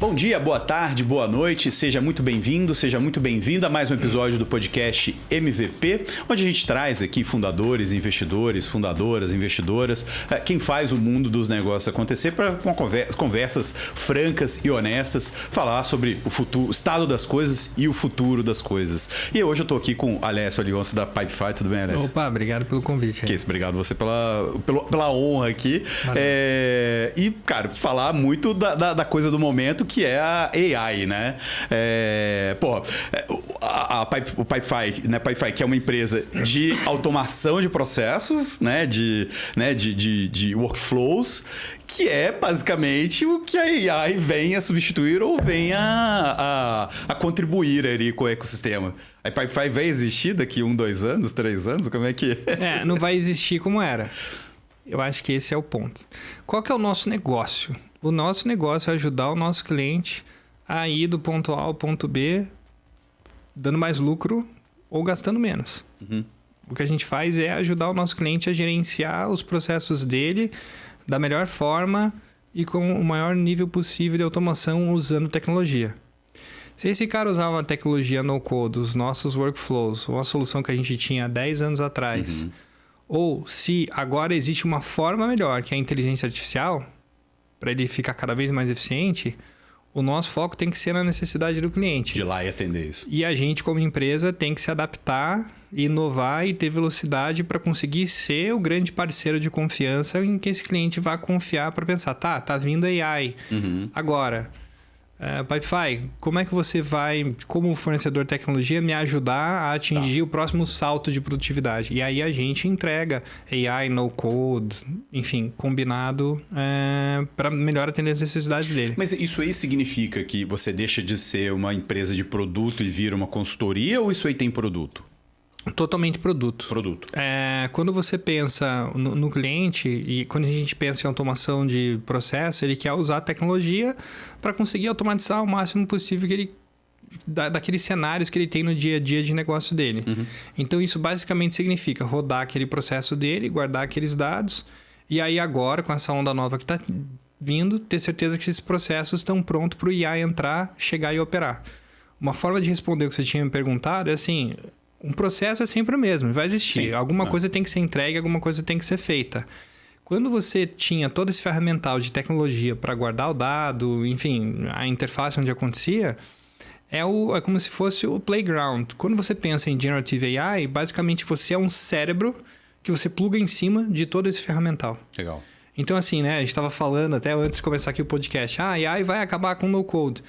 Bom dia, boa tarde, boa noite, seja muito bem-vindo, seja muito bem-vinda a mais um episódio do podcast MVP, onde a gente traz aqui fundadores, investidores, fundadoras, investidoras, quem faz o mundo dos negócios acontecer para conversas francas e honestas, falar sobre o futuro, o estado das coisas e o futuro das coisas. E hoje eu tô aqui com Alessio Alionso da Pipefy, tudo bem, Alessio? Opa, obrigado pelo convite. Que isso, obrigado você pela honra aqui. E, cara, falar muito da coisa do momento, que é a AI, né? O Pipefy, né? Pipefy, que é uma empresa de automação de processos, né? De workflows, que é basicamente o que a AI vem a substituir ou vem a contribuir ali com o ecossistema. A Pipefy vai existir daqui 1, 2 anos, 3 anos? Como é que é? Não vai existir como era. Eu acho que esse é o ponto. Qual que é o nosso negócio? O nosso negócio é ajudar o nosso cliente a ir do ponto A ao ponto B, dando mais lucro ou gastando menos. Uhum. O que a gente faz é ajudar o nosso cliente a gerenciar os processos dele da melhor forma e com o maior nível possível de automação usando tecnologia. Se esse cara usava a tecnologia no-code, os nossos workflows, ou a solução que a gente tinha há 10 anos atrás, ou se agora existe uma forma melhor, que é a inteligência artificial, para ele ficar cada vez mais eficiente, o nosso foco tem que ser na necessidade do cliente. De ir lá e atender isso. E a gente, como empresa, tem que se adaptar, inovar e ter velocidade para conseguir ser o grande parceiro de confiança em que esse cliente vai confiar para pensar, tá vindo AI. Agora, Pipefy, como é que você vai, como fornecedor de tecnologia, me ajudar a atingir o próximo salto de produtividade? E aí a gente entrega AI, no-code, enfim, combinado para melhor atender as necessidades dele. Mas isso aí significa que você deixa de ser uma empresa de produto e vira uma consultoria, ou isso aí tem produto? Totalmente produto. Quando você pensa no cliente e quando a gente pensa em automação de processo, ele quer usar a tecnologia para conseguir automatizar o máximo possível que ele, daqueles cenários que ele tem no dia a dia de negócio dele. Então, isso basicamente significa rodar aquele processo dele, guardar aqueles dados e aí agora, com essa onda nova que está vindo, ter certeza que esses processos estão prontos para o IA entrar, chegar e operar. Uma forma de responder o que você tinha me perguntado é assim... Um processo é sempre o mesmo, vai existir. Sim. Alguma coisa tem que ser entregue, alguma coisa tem que ser feita. Quando você tinha todo esse ferramental de tecnologia para guardar o dado, enfim, a interface onde acontecia, é como se fosse o playground. Quando você pensa em Generative AI, basicamente você é um cérebro que você pluga em cima de todo esse ferramental. Legal. Então, assim, né? A gente estava falando até antes de começar aqui o podcast. A AI vai acabar com o no-code.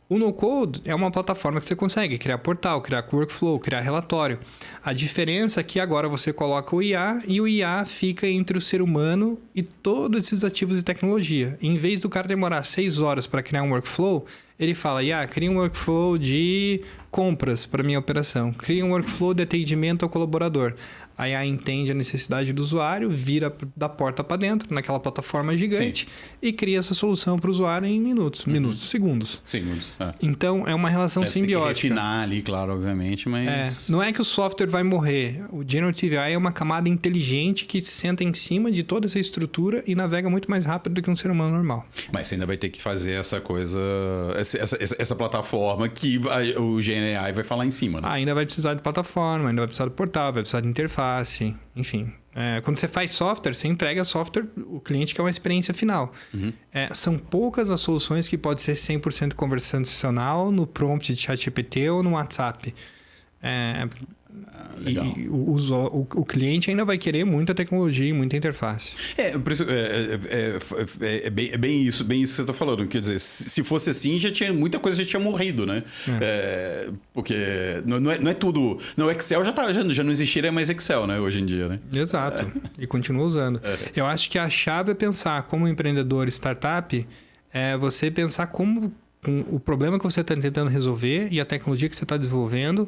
O no-code é uma plataforma que você consegue criar portal, criar workflow, criar relatório. A diferença é que agora você coloca o IA e o IA fica entre o ser humano e todos esses ativos de tecnologia. Em vez do cara demorar 6 horas para criar um workflow, ele fala, cria um workflow de compras para minha operação. Cria um workflow de atendimento ao colaborador. A IA entende a necessidade do usuário, vira da porta para dentro, naquela plataforma gigante, e cria essa solução para o usuário em segundos. Então, é uma relação simbiótica. Tem que refinar ali, claro, obviamente, mas... Não é que o software vai morrer. O Generative AI é uma camada inteligente que se senta em cima de toda essa estrutura e navega muito mais rápido do que um ser humano normal. Mas você ainda vai ter que fazer essa coisa, essa plataforma que o GenAI vai falar em cima, né? Ainda vai precisar de plataforma, ainda vai precisar de portal, vai precisar de interface. Enfim, quando você faz software, você entrega software, o cliente quer uma experiência final. São poucas as soluções que pode ser 100% conversacional no prompt de ChatGPT ou no WhatsApp. Legal. E o cliente ainda vai querer muita tecnologia e muita interface. É bem isso que você está falando. Quer dizer, se fosse assim, muita coisa já tinha morrido, né? Porque não é tudo... No Excel já não existiria mais Excel, né? Hoje em dia, né? Exato. E continua usando. Eu acho que a chave é pensar como empreendedor startup, você pensar como o problema que você está tentando resolver e a tecnologia que você está desenvolvendo...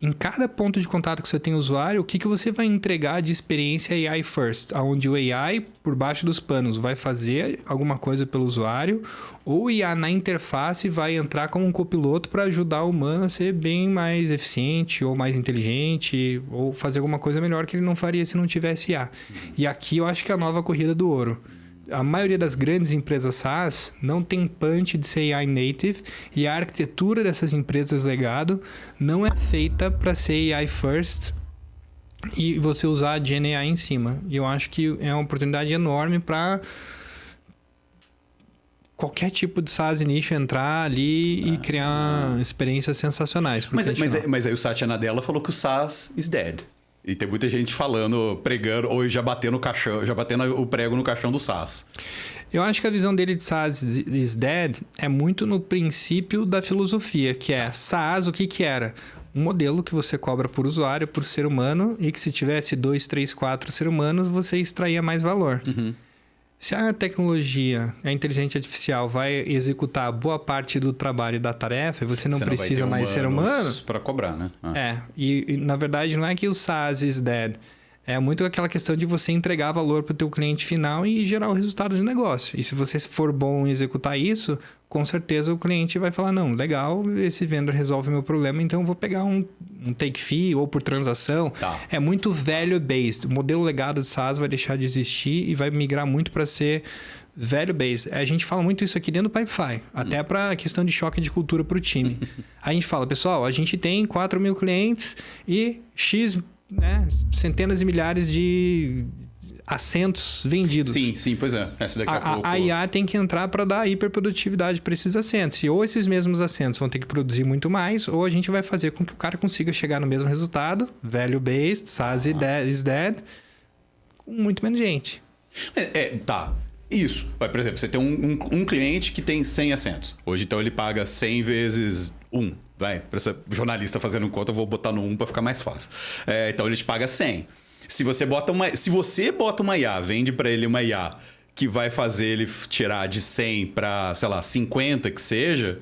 Em cada ponto de contato que você tem o usuário, o que você vai entregar de experiência AI first? Onde o AI, por baixo dos panos, vai fazer alguma coisa pelo usuário, ou o IA na interface vai entrar como um copiloto para ajudar o humano a ser bem mais eficiente, ou mais inteligente, ou fazer alguma coisa melhor que ele não faria se não tivesse IA. E aqui eu acho que é a nova corrida do ouro. a maioria das grandes empresas SaaS não tem punch de ser AI native e a arquitetura dessas empresas legado não é feita para ser AI first e você usar a GenAI em cima. E eu acho que é uma oportunidade enorme para qualquer tipo de SaaS nicho entrar ali e criar experiências sensacionais. Mas aí o Satya Nadella falou que o SaaS is dead. E tem muita gente falando, pregando, ou já batendo o prego no caixão do SaaS. Eu acho que a visão dele de SaaS is dead é muito no princípio da filosofia, que é SaaS, o que era? Um modelo que você cobra por usuário, por ser humano, e que se tivesse 2, 3, 4 seres humanos, você extraía mais valor. Se a tecnologia, a inteligência artificial, vai executar boa parte do trabalho e da tarefa, você não precisa mais ser humano. Para cobrar, né? E na verdade não é que o SaaS is dead. É muito aquela questão de você entregar valor para o teu cliente final e gerar o resultado de negócio. E se você for bom em executar isso, com certeza o cliente vai falar, não, legal, esse vendor resolve o meu problema, então eu vou pegar um take fee ou por transação. Tá. É muito value-based. O modelo legado de SaaS vai deixar de existir e vai migrar muito para ser value-based. A gente fala muito isso aqui dentro do Pipefy, até para a questão de choque de cultura para o time. A gente fala, pessoal, a gente tem 4 mil clientes e X... centenas de milhares de assentos vendidos. Sim, pois é. Essa daqui a pouco... A IA tem que entrar para dar hiperprodutividade para esses assentos. E ou esses mesmos assentos vão ter que produzir muito mais, ou a gente vai fazer com que o cara consiga chegar no mesmo resultado, value-based, SaaS is dead, com muito menos gente. Tá. Isso. Por exemplo, você tem um cliente que tem 100 assentos. Hoje, então, ele paga 100 vezes 1. Vai, para essa jornalista fazendo conta, eu vou botar no 1 para ficar mais fácil. Então, ele te paga 100. Se você bota uma IA, vende para ele uma IA que vai fazer ele tirar de 100 para, sei lá, 50 que seja,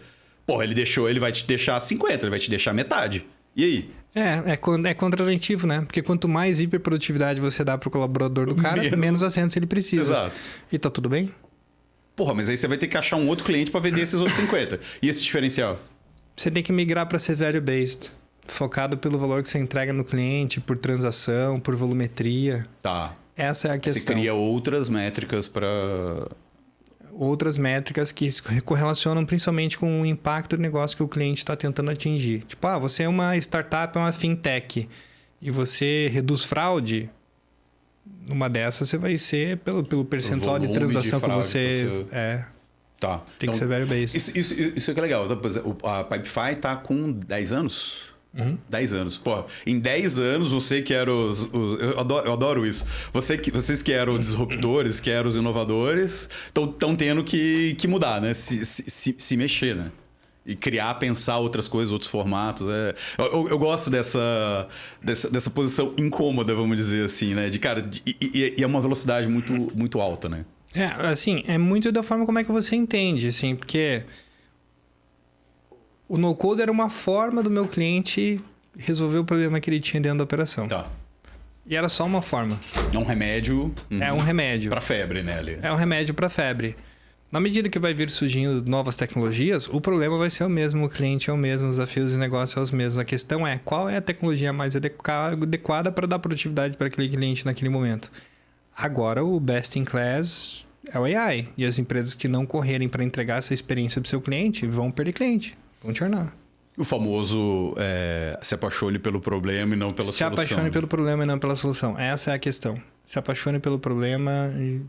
porra, ele vai te deixar 50, ele vai te deixar metade. E aí? É contraintuitivo, né? Porque quanto mais hiperprodutividade você dá pro colaborador do cara, menos assentos ele precisa. Exato. E tá tudo bem? Porra, mas aí você vai ter que achar um outro cliente para vender esses outros 50. E esse diferencial? Você tem que migrar para ser value-based. Focado pelo valor que você entrega no cliente, por transação, por volumetria. Tá. Essa é a questão. Você cria outras métricas para... Outras métricas que se correlacionam principalmente com o impacto do negócio que o cliente está tentando atingir. Tipo, você é uma startup, é uma fintech, e você reduz fraude, numa dessas você vai ser pelo percentual de transação que você... Tá. Tem que ser value-based. Isso é que é legal. A Pipefy tá com 10 anos? 10 anos. Pô, em 10 anos, você que era eu adoro isso. Vocês que eram disruptores, que eram os inovadores, estão tendo que mudar, né? Se mexer, né? E criar, pensar outras coisas, outros formatos. Eu gosto dessa posição incômoda, vamos dizer assim, né? E é uma velocidade muito, muito alta, né? Assim, é muito da forma como é que você entende, assim, porque o no-code era uma forma do meu cliente resolver o problema que ele tinha dentro da operação. Tá. E era só uma forma. É um remédio. É um remédio. Para febre, né, ali? É um remédio para febre. Na medida que vai vir surgindo novas tecnologias, o problema vai ser o mesmo, o cliente é o mesmo, os desafios de negócio são os mesmos. A questão é qual é a tecnologia mais adequada para dar produtividade para aquele cliente naquele momento. Agora, o best in class é o AI. E as empresas que não correrem para entregar essa experiência para o seu cliente vão perder cliente, vão churnar. O famoso se apaixone pelo problema e não pela solução. Se apaixone pelo problema e não pela solução. Essa é a questão. Se apaixone pelo problema e...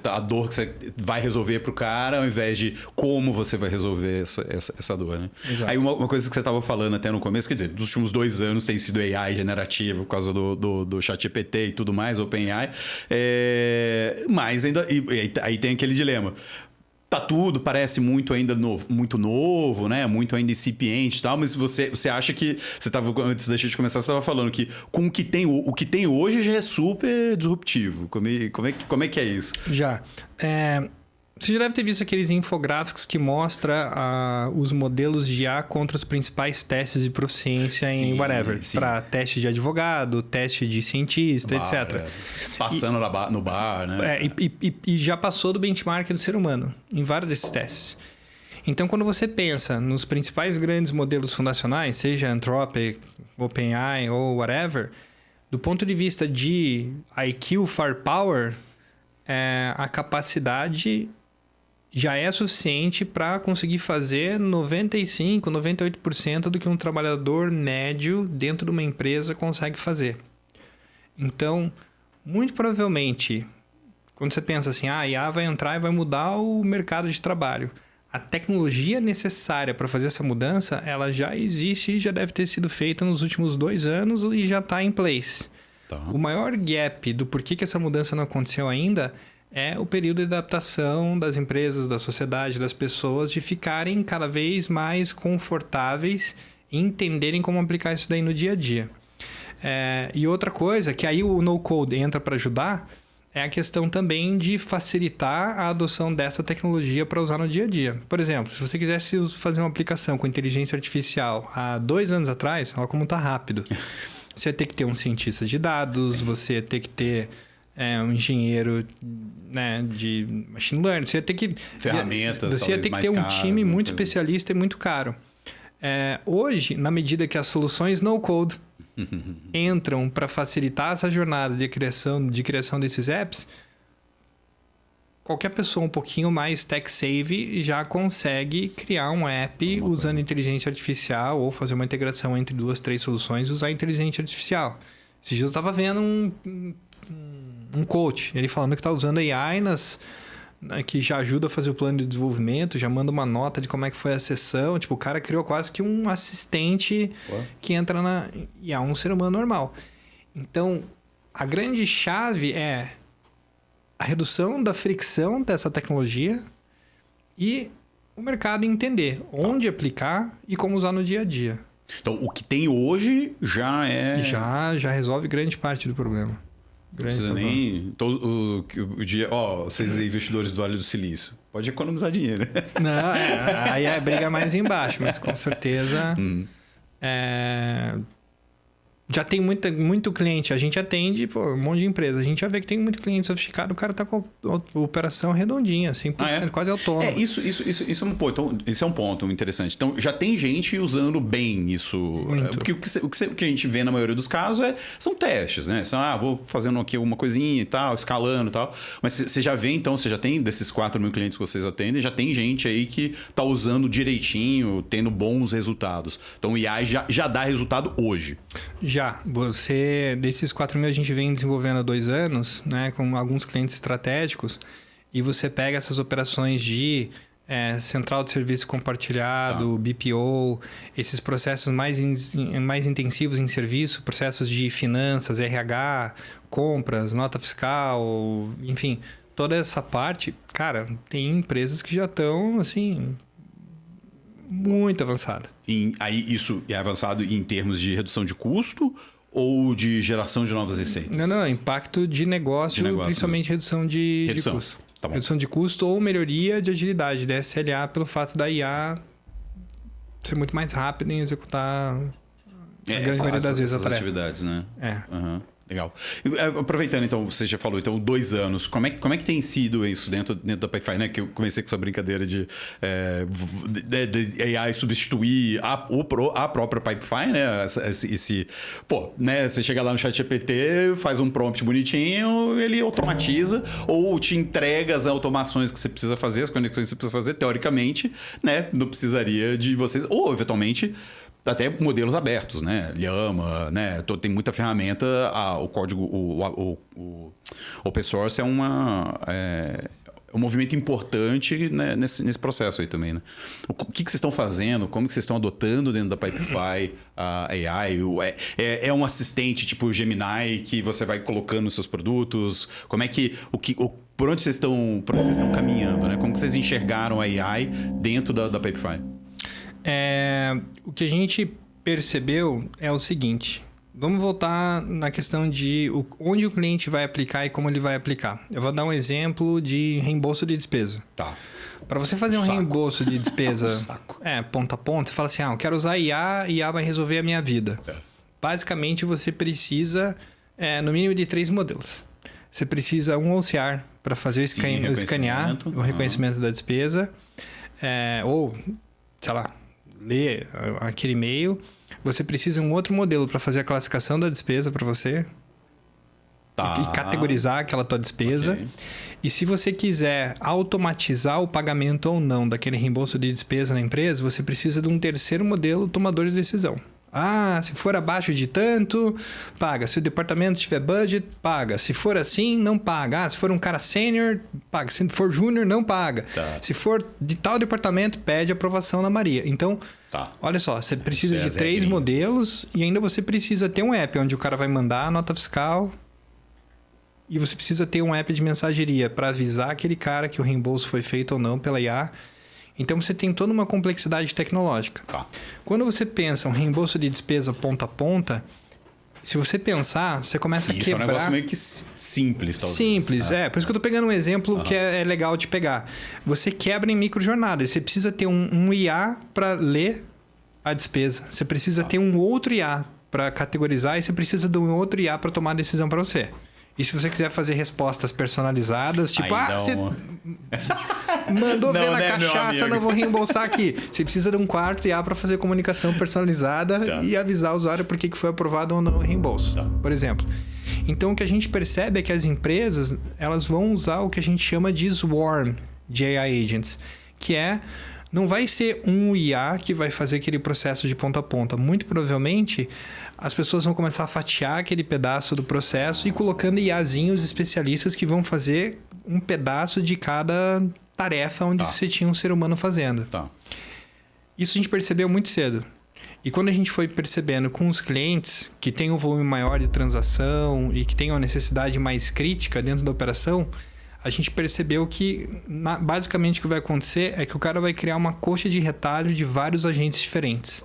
a dor que você vai resolver pro cara, ao invés de como você vai resolver essa dor, né? Exato. Aí uma coisa que você estava falando até no começo, quer dizer, dos últimos 2 anos tem sido AI generativa por causa do ChatGPT e tudo mais, OpenAI. Mas ainda... aí tem aquele dilema. Tá tudo, parece muito ainda muito novo, né? Muito ainda incipiente e tal, mas você acha que... Antes da gente começar, você estava falando que com o que tem hoje já é super disruptivo. Como é que é isso? Já. Você já deve ter visto aqueles infográficos que mostram os modelos de IA contra os principais testes de proficiência em whatever. Para teste de advogado, teste de cientista, etc. Passando no bar, né? E já passou do benchmark do ser humano em vários desses testes. Então, quando você pensa nos principais grandes modelos fundacionais, seja Anthropic, OpenAI ou whatever, do ponto de vista de IQ, firepower... a capacidade já é suficiente para conseguir fazer 95%, 98% do que um trabalhador médio dentro de uma empresa consegue fazer. Então, muito provavelmente, quando você pensa assim, a IA vai entrar e vai mudar o mercado de trabalho, a tecnologia necessária para fazer essa mudança, ela já existe e já deve ter sido feita nos últimos 2 anos e já está em place. Tá. O maior gap do porquê que essa mudança não aconteceu ainda é o período de adaptação das empresas, da sociedade, das pessoas, de ficarem cada vez mais confortáveis e entenderem como aplicar isso daí no dia a dia. E outra coisa, que aí o no-code entra para ajudar, é a questão também de facilitar a adoção dessa tecnologia para usar no dia a dia. Por exemplo, se você quisesse fazer uma aplicação com inteligência artificial há 2 anos atrás, olha como está rápido. Você ia ter que ter um cientista de dados, você ia ter que ter um engenheiro, né, de machine learning, você ia ter que... Ferramentas, você ia ter que ter um time muito especialista e muito caro. Hoje, na medida que as soluções no-code entram para facilitar essa jornada de criação desses apps, qualquer pessoa um pouquinho mais tech-savvy já consegue criar um app usando inteligência artificial ou fazer uma integração entre 2, 3 soluções e usar inteligência artificial. Esses dias eu estava vendo um coach, ele falando que está usando AI que já ajuda a fazer o plano de desenvolvimento, já manda uma nota de como é que foi a sessão. Tipo, o cara criou quase que um assistente que entra e é um ser humano normal. Então, a grande chave é a redução da fricção dessa tecnologia e o mercado entender onde aplicar e como usar no dia a dia. Então, o que tem hoje já é... Já resolve grande parte do problema. Não precisa nem... o dia, vocês investidores do Vale do Silício, pode economizar dinheiro. Não, aí é briga mais embaixo, mas com certeza... Já tem muito cliente. A gente atende um monte de empresa. A gente já vê que tem muito cliente sofisticado. O cara tá com a operação redondinha, 100%, quase autônomo. Isso é um ponto. Então, esse é um ponto interessante. Então, já tem gente usando bem isso. Porque o que a gente vê na maioria dos casos são testes, né? Vou fazendo aqui uma coisinha e tal, escalando e tal. Mas você já vê, então, você já tem desses 4 mil clientes que vocês atendem, já tem gente aí que tá usando direitinho, tendo bons resultados. Então, o IA já dá resultado hoje. Desses 4 mil a gente vem desenvolvendo há 2 anos, né, com alguns clientes estratégicos, e você pega essas operações de central de serviço compartilhado, BPO, esses processos mais intensivos em serviço, processos de finanças, RH, compras, nota fiscal, enfim, toda essa parte, cara, tem empresas que já estão, assim... muito avançado. Aí isso é avançado em termos de redução de custo ou de geração de novas receitas? Não, impacto de negócio principalmente mesmo. Redução de custo. Tá bom. Redução de custo ou melhoria de agilidade da SLA pelo fato da IA ser muito mais rápida em executar a grande maioria das vezes a tarefa. Atividades, né? Uhum. Legal. Aproveitando, então, você já falou, então, 2 anos. Como é que tem sido isso dentro da Pipefy, né? Que eu comecei com essa brincadeira de AI substituir a própria Pipefy, né? Você chega lá no ChatGPT, faz um prompt bonitinho, ele automatiza ou te entrega as automações que você precisa fazer, as conexões que você precisa fazer, teoricamente, né? Não precisaria de vocês, ou eventualmente... Até modelos abertos, né? Llama, né? Tem muita ferramenta. O código, o open source é um movimento importante, né, nesse processo aí também, né? O que vocês estão fazendo? Como que vocês estão adotando dentro da Pipefy a AI? É um assistente tipo Gemini que você vai colocando nos seus produtos? Como é que... por onde vocês estão caminhando, né? Como que vocês enxergaram a AI dentro da Pipefy? O que a gente percebeu é o seguinte. Vamos voltar na questão de onde o cliente vai aplicar e como ele vai aplicar. Eu vou dar um exemplo de reembolso de despesa. Tá. Para você fazer um reembolso de despesa ponta a ponta, você fala assim, eu quero usar IA vai resolver a minha vida. Basicamente, você precisa, no mínimo, de 3 modelos. Você precisa um OCR para fazer escanear o reconhecimento da despesa, ou, sei lá, ler aquele e-mail. Você precisa de um outro modelo para fazer a classificação da despesa para você. e categorizar aquela tua despesa. Ok. E se você quiser automatizar o pagamento ou não daquele reembolso de despesa na empresa, você precisa de um terceiro modelo tomador de decisão. Se for abaixo de tanto, paga. Se o departamento tiver budget, paga. Se for assim, não paga. Se for um cara sênior, paga. Se for júnior, não paga. Tá. Se for de tal departamento, pede aprovação na Maria. Então, olha só, você precisa de 3 modelos e ainda você precisa ter um app onde o cara vai mandar a nota fiscal. E você precisa ter um app de mensageria para avisar aquele cara que o reembolso foi feito ou não pela IA. Então, você tem toda uma complexidade tecnológica. Quando você pensa um reembolso de despesa ponta a ponta, se você pensar, você começa a quebrar... Isso é um negócio meio que simples, talvez. Simples, Por isso que eu estou pegando um exemplo que é legal de pegar. Você quebra em microjornadas. Você precisa ter um IA para ler a despesa. Você precisa ter um outro IA para categorizar e você precisa de um outro IA para tomar a decisão para você. E se você quiser fazer respostas personalizadas, tipo, você mandou ver na cachaça, não vou reembolsar aqui. Você precisa de um quarto IA para fazer comunicação personalizada e avisar o usuário por que foi aprovado ou não o reembolso, por exemplo. Então, o que a gente percebe é que as empresas elas vão usar o que a gente chama de swarm de AI agents, que não vai ser um IA que vai fazer aquele processo de ponta a ponta. Muito provavelmente, as pessoas vão começar a fatiar aquele pedaço do processo e colocando IAzinhos especialistas que vão fazer um pedaço de cada tarefa onde você tinha um ser humano fazendo. Isso a gente percebeu muito cedo. E quando a gente foi percebendo com os clientes que tem um volume maior de transação e que tem uma necessidade mais crítica dentro da operação, a gente percebeu que, basicamente, o que vai acontecer é que o cara vai criar uma coxa de retalho de vários agentes diferentes.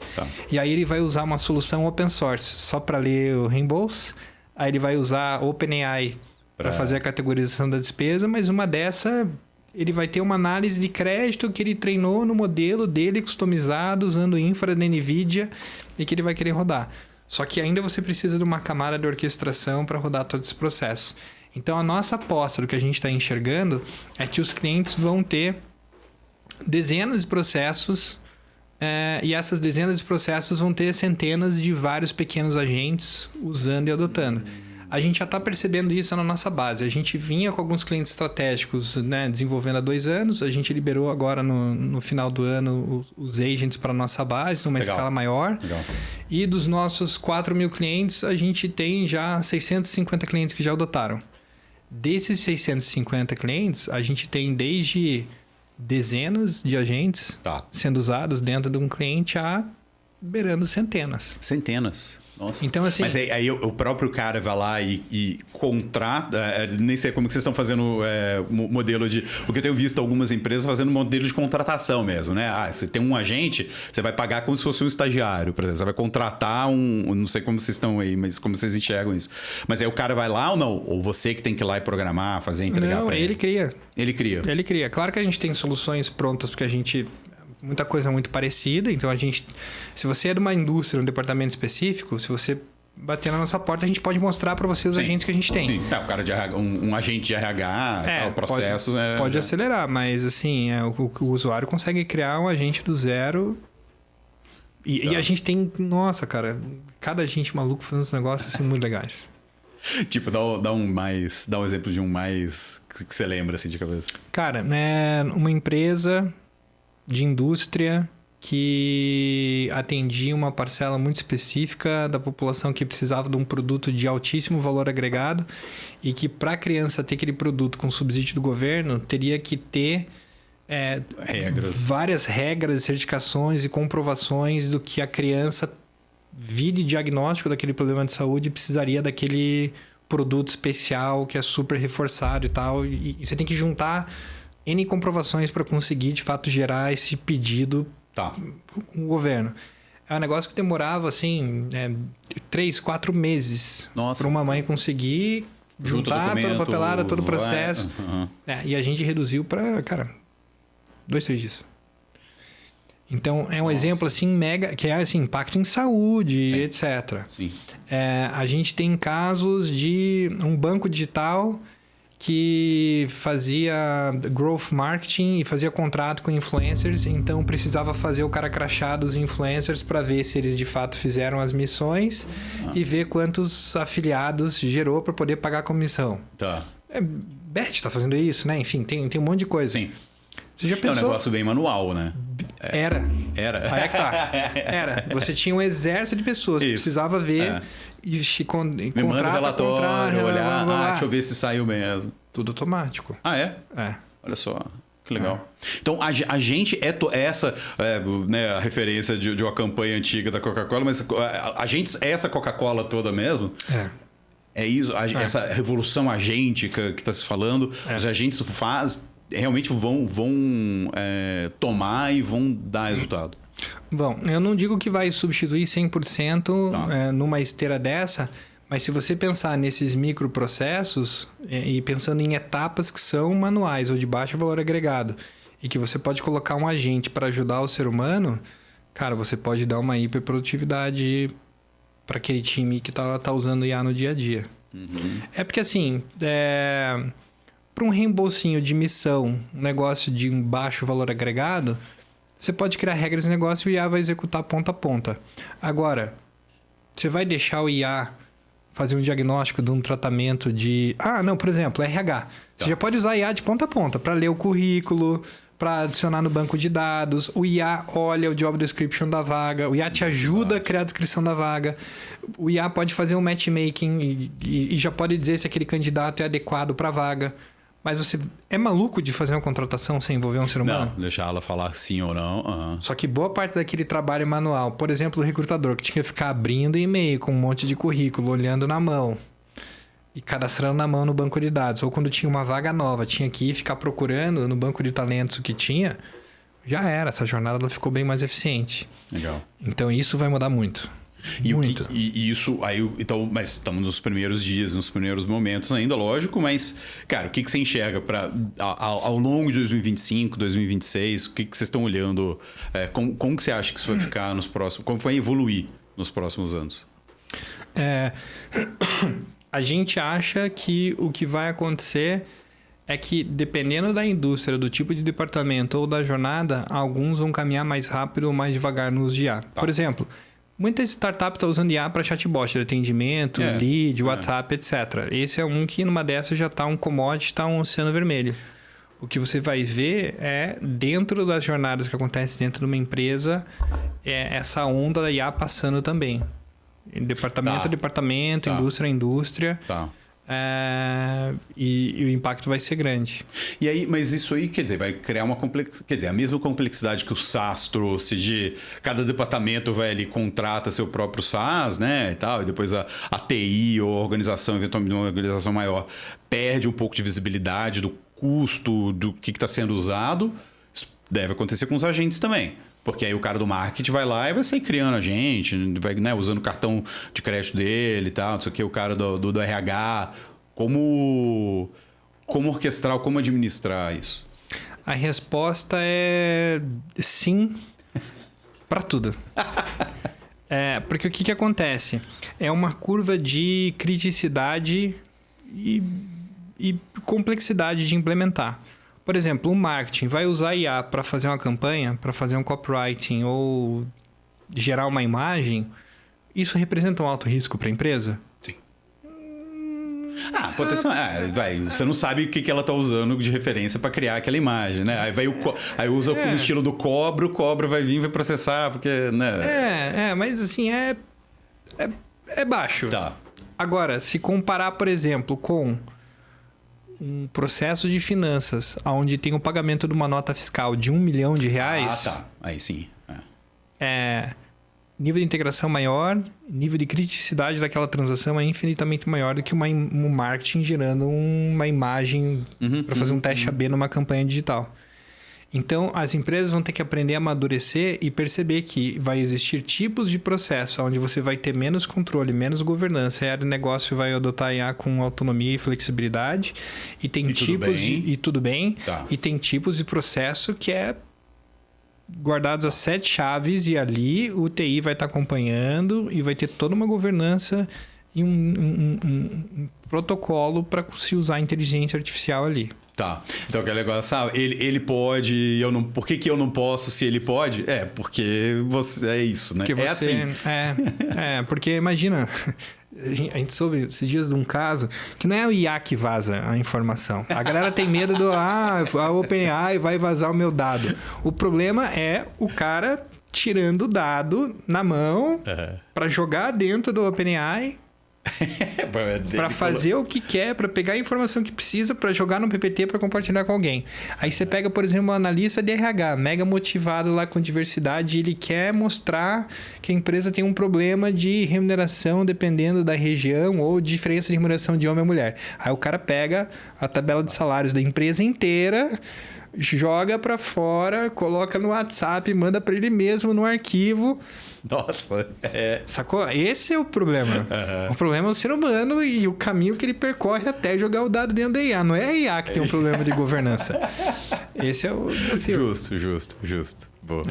E aí ele vai usar uma solução open source só para ler o reembolso. Aí ele vai usar OpenAI para fazer a categorização da despesa, mas uma dessa, ele vai ter uma análise de crédito que ele treinou no modelo dele customizado, usando infra da NVIDIA, e que ele vai querer rodar. Só que ainda você precisa de uma camada de orquestração para rodar todo esse processo. Então, a nossa aposta do que a gente está enxergando é que os clientes vão ter dezenas de processos e essas dezenas de processos vão ter centenas de vários pequenos agentes usando e adotando. A gente já está percebendo isso na nossa base. A gente vinha com alguns clientes estratégicos, desenvolvendo há 2 anos. A gente liberou agora no final do ano os agents para a nossa base, numa escala maior. E dos nossos 4.000 clientes, a gente tem já 650 clientes que já adotaram. Desses 650 clientes, a gente tem desde dezenas de agentes sendo usados dentro de um cliente a beirando centenas. Nossa. Então, assim... Mas aí o próprio cara vai lá e contrata... nem sei como que vocês estão fazendo modelo de... Porque eu tenho visto algumas empresas fazendo modelo de contratação mesmo, né? Você tem um agente, você vai pagar como se fosse um estagiário, por exemplo. Você vai contratar não sei como vocês estão aí, mas como vocês enxergam isso. Mas aí o cara vai lá ou não? Ou você que tem que ir lá e programar, fazer, entregar para ele? Ele cria. Ele cria. Claro que a gente tem soluções prontas, porque a gente... Muita coisa muito parecida. Então, se você é de uma indústria, um departamento específico, se você bater na nossa porta, a gente pode mostrar para você os agentes que a gente tem. Sim, o cara de RH, um agente de RH, processos... Pode acelerar, mas assim, o usuário consegue criar um agente do zero e a gente tem... Nossa, cara, cada agente maluco fazendo uns negócios assim, muito legais. Tipo, dá um exemplo de um mais que você lembra assim de cabeça. Cara, uma empresa de indústria que atendia uma parcela muito específica da população que precisava de um produto de altíssimo valor agregado e que para a criança ter aquele produto com subsídio do governo teria que ter várias regras, certificações e comprovações do que a criança vir de diagnóstico daquele problema de saúde precisaria daquele produto especial que é super reforçado e tal. E você tem que juntar N comprovações para conseguir, de fato, gerar esse pedido com o governo. É um negócio que demorava, assim, 3, 4 meses para uma mãe conseguir juntar toda a papelada, todo o processo. E a gente reduziu para, 2, 3 dias. Então, é um exemplo, assim, mega... Que é, assim, impacto em saúde, etc. Sim. A gente tem casos de um banco digital que fazia growth marketing e fazia contrato com influencers, então precisava fazer o cara crachar dos influencers para ver se eles de fato fizeram as missões e ver quantos afiliados gerou para poder pagar a comissão. Tá. Bet tá fazendo isso, né? Enfim, tem um monte de coisa. Sim. Você já pensou? É um negócio bem manual, né? Era. Aí é que tá. Era. Você tinha um exército de pessoas que precisava ver e me manda relatório, olhar, deixa eu ver se saiu mesmo. Tudo automático. Ah, é? É. Olha só, que legal. Então, a gente essa né, a referência de uma campanha antiga da Coca-Cola, mas a gente é essa Coca-Cola toda mesmo? É isso, essa revolução agêntica que está se falando, os agentes realmente vão tomar e vão dar resultado. Bom, eu não digo que vai substituir 100% numa esteira dessa, mas se você pensar nesses microprocessos e pensando em etapas que são manuais ou de baixo valor agregado e que você pode colocar um agente para ajudar o ser humano, cara, você pode dar uma hiperprodutividade para aquele time que tá usando IA no dia a dia. Uhum. É porque assim, para um reembolsinho de missão, um negócio de um baixo valor agregado, você pode criar regras de negócio e o IA vai executar ponta a ponta. Agora, você vai deixar o IA fazer um diagnóstico de um tratamento de... por exemplo, RH. Você já pode usar IA de ponta a ponta para ler o currículo, para adicionar no banco de dados. O IA olha o job description da vaga. O IA te ajuda a criar a descrição da vaga. O IA pode fazer um matchmaking e já pode dizer se aquele candidato é adequado para a vaga. Mas você é maluco de fazer uma contratação sem envolver um ser humano? Não, deixar ela falar sim ou não. Uhum. Só que boa parte daquele trabalho manual, por exemplo, o recrutador que tinha que ficar abrindo e-mail com um monte de currículo, olhando na mão e cadastrando na mão no banco de dados. Ou quando tinha uma vaga nova, tinha que ir ficar procurando no banco de talentos o que tinha. Já era, essa jornada ela ficou bem mais eficiente. Legal. Então isso vai mudar muito. Muito. E isso aí, então, mas estamos nos primeiros dias, nos primeiros momentos ainda, lógico, mas, cara, o que você enxerga ao longo de 2025, 2026? O que vocês estão olhando? Como que você acha que isso vai ficar nos próximos? Como vai evoluir nos próximos anos? A gente acha que o que vai acontecer é que, dependendo da indústria, do tipo de departamento ou da jornada, alguns vão caminhar mais rápido ou mais devagar no uso de IA. Por exemplo, muitas startups estão usando IA para chatbot de atendimento, lead, WhatsApp, etc. Esse é um que, numa dessas, já está um commodity, está um oceano vermelho. O que você vai ver é, dentro das jornadas que acontecem dentro de uma empresa, essa onda da IA passando também. Departamento a departamento, indústria a indústria. E o impacto vai ser grande. E aí, mas isso aí, quer dizer, vai criar uma quer dizer, a mesma complexidade que o SaaS trouxe de cada departamento vai ali, contrata seu próprio SaaS, né, e tal, e depois a TI ou a organização, eventualmente uma organização maior, perde um pouco de visibilidade do custo do que está sendo usado. Isso deve acontecer com os agentes também. Porque aí o cara do marketing vai lá e vai sair criando a gente, vai, né, usando o cartão de crédito dele e tal, não sei o que, o cara do RH. Como orquestrar, como administrar isso? A resposta é sim para tudo. Porque o que acontece? É uma curva de criticidade e complexidade de implementar. Por exemplo, o marketing vai usar IA para fazer uma campanha, para fazer um copywriting ou gerar uma imagem. Isso representa um alto risco para a empresa? Sim. Você não sabe o que ela está usando de referência para criar aquela imagem, né? Aí usa no estilo do Cobra, o Cobra vai vir e vai processar, porque, né? Mas assim, é baixo. Tá. Agora, se comparar, por exemplo, com um processo de finanças onde tem o pagamento de uma nota fiscal de R$1 milhão. Aí sim. Nível de integração maior, nível de criticidade daquela transação é infinitamente maior do que um marketing gerando uma imagem para fazer um teste AB numa campanha digital. Então, as empresas vão ter que aprender a amadurecer e perceber que vai existir tipos de processo onde você vai ter menos controle, menos governança, e a área de negócio vai adotar IA com autonomia e flexibilidade. E tem tudo bem. Tá. E tem tipos de processo que é guardados as 7 chaves e ali o TI vai estar acompanhando e vai ter toda uma governança e um protocolo para se usar a inteligência artificial ali. Tá. Então aquele negócio, sabe? Ele pode e eu não. Por que eu não posso se ele pode? Porque você. É isso, né? Porque você, assim. Porque imagina. A gente soube esses dias de um caso que não é o IA que vaza a informação. A galera tem medo a OpenAI vai vazar o meu dado. O problema é o cara tirando o dado na mão para jogar dentro do OpenAI. Para fazer o que quer, para pegar a informação que precisa, para jogar no PPT, para compartilhar com alguém. Aí você pega, por exemplo, um analista de RH, mega motivado lá com diversidade, e ele quer mostrar que a empresa tem um problema de remuneração dependendo da região ou diferença de remuneração de homem a mulher. Aí o cara pega a tabela de salários da empresa inteira, joga para fora, coloca no WhatsApp, manda para ele mesmo no arquivo. Nossa, Sacou? Esse é o problema. O problema é o ser humano e o caminho que ele percorre até jogar o dado dentro da IA. Não é a IA que tem um problema de governança. Esse é o desafio. Justo. Boa.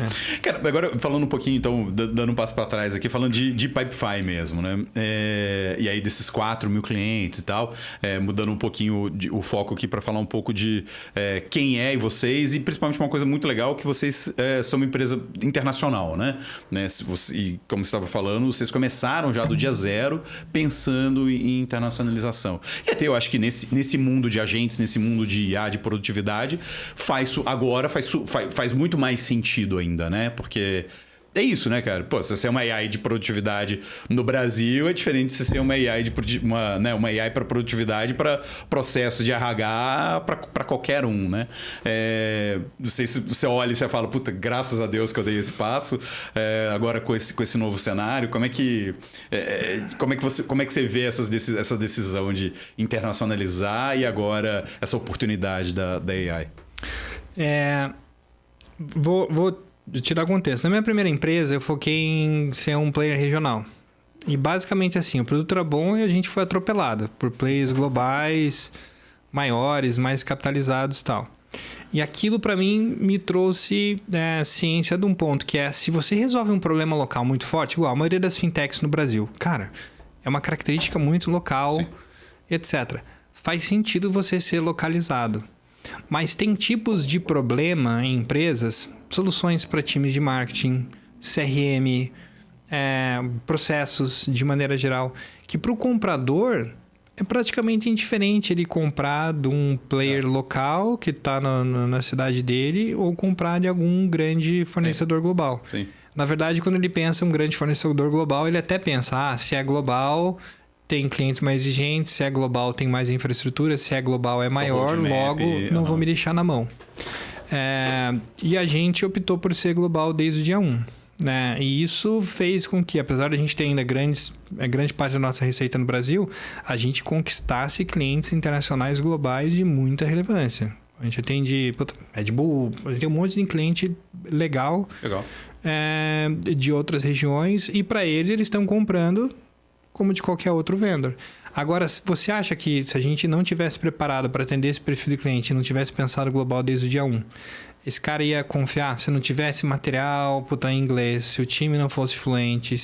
Cara, agora falando um pouquinho, então, dando um passo para trás aqui, falando de Pipefy mesmo, né? E aí desses 4 mil clientes e tal, mudando um pouquinho o foco aqui para falar um pouco de quem é e vocês, e principalmente uma coisa muito legal, que vocês são uma empresa internacional, né? E como você estava falando, vocês começaram já do dia zero pensando em internacionalização. E até eu acho que nesse mundo de agentes, nesse mundo de IA, de produtividade, faz muito mais sentido ainda, né? Porque é isso, né, cara? Pô, se você é uma AI de produtividade no Brasil, é diferente de se ser uma AI uma AI para produtividade para processos de RH para qualquer um, né? Não sei se você olha e você fala, puta, graças a Deus que eu dei esse passo. Agora com esse novo cenário, como é que você vê essa decisão de internacionalizar e agora essa oportunidade da AI? Vou te dar contexto. Na minha primeira empresa, eu foquei em ser um player regional. E basicamente assim, o produto era bom e a gente foi atropelado por players globais, maiores, mais capitalizados e tal. E aquilo para mim me trouxe ciência de um ponto, que é se você resolve um problema local muito forte, igual a maioria das fintechs no Brasil, cara, é uma característica muito local, sim, etc. Faz sentido você ser localizado. Mas tem tipos de problema em empresas, soluções para times de marketing, CRM, processos de maneira geral, que para o comprador é praticamente indiferente ele comprar de um player local que está na cidade dele ou comprar de algum grande fornecedor global. Sim. Na verdade, quando ele pensa em um grande fornecedor global, ele até pensa, se é global, tem clientes mais exigentes, se é global tem mais infraestrutura, se é global é maior, logo não vou me deixar na mão. E a gente optou por ser global desde o dia 1. Né? E isso fez com que, apesar de a gente ter ainda grande parte da nossa receita no Brasil, a gente conquistasse clientes internacionais globais de muita relevância. A gente atende Red Bull, a gente tem um monte de cliente legal. De outras regiões, e para eles estão comprando como de qualquer outro vendor. Agora, você acha que se a gente não tivesse preparado para atender esse perfil de cliente, não tivesse pensado global desde o dia 1, esse cara ia confiar? Se não tivesse material em inglês, se o time não fosse fluente,